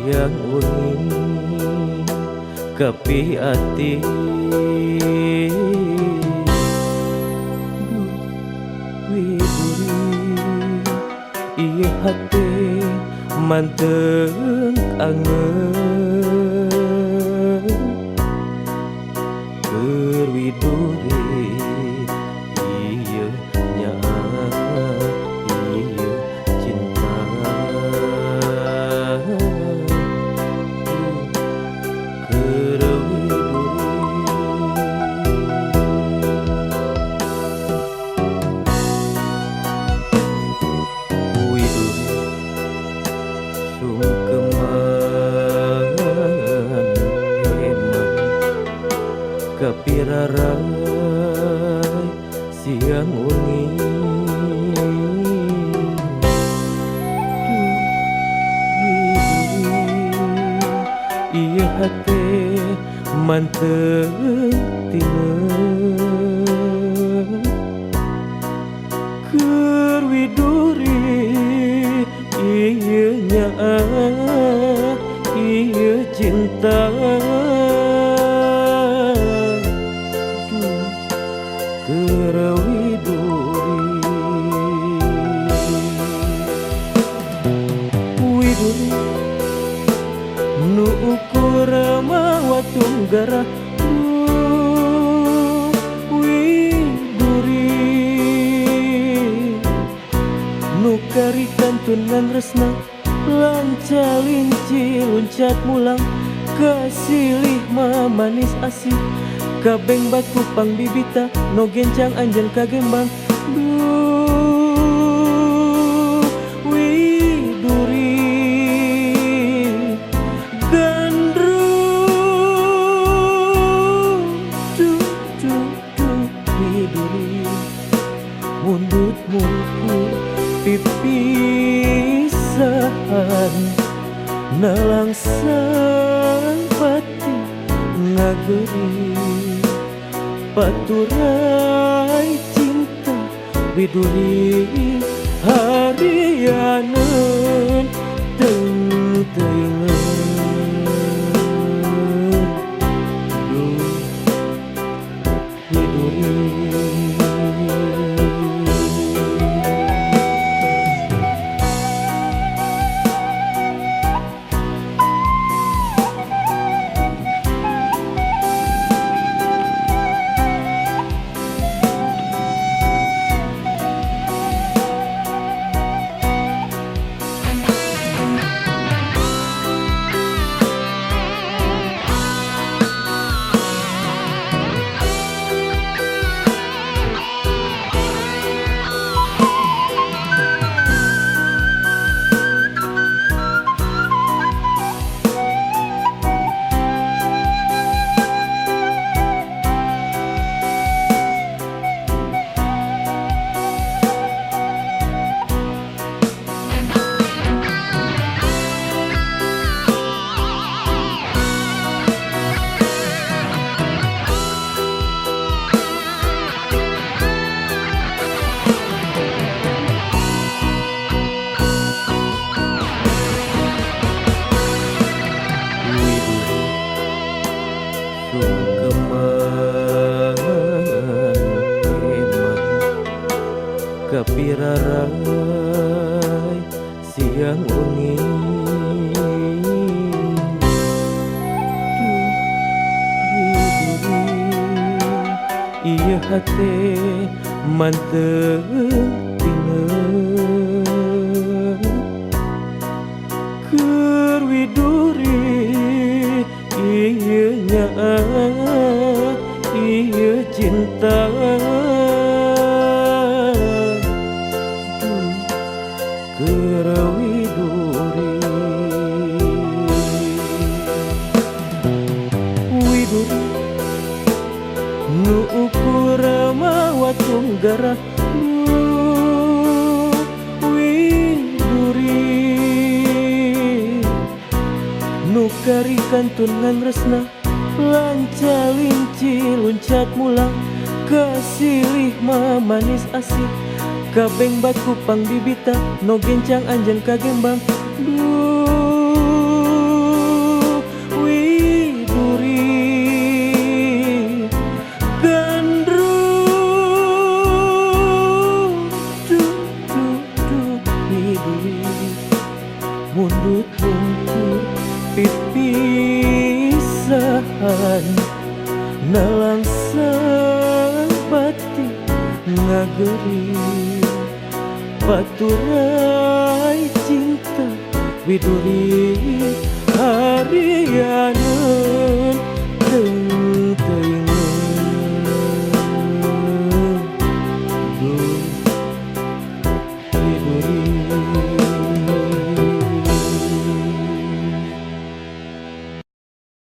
siang wengi kepi ati widuri ieu hate manteng angeun keur widuri ieu nya ieu cinta keur widuri sungkeman heman kapirarai siang wengi ieu hate manteng tineu keur widuri ieu nya ieu cinta keur widuri nu ukur mawa tunggara widuri nu karikan tunan resna lancalinci luncat mulang kasilih manis asih kabeng batu pang bibita no gencang anjeun kagembang widuri gandrung widuri mundut muku pipisahan nalangsang pati ngageri paturai cinta widuri harianeun teuing-teuingeun widuri kapirarai siang wengi widuri ieu hate manteng tineu keur widuri ieu nya ieu cinta keur widuri nu ukur mawa tunggara widuri nu karikan tunan resna lancalinci luncat mulang kasilih manis asih kabeng batu pang bibita no gencang anjeun kagembang Gandrung miduri mundut bungkur pipisahan nalangsang batik ngageri baturai cinta widuri Haryana.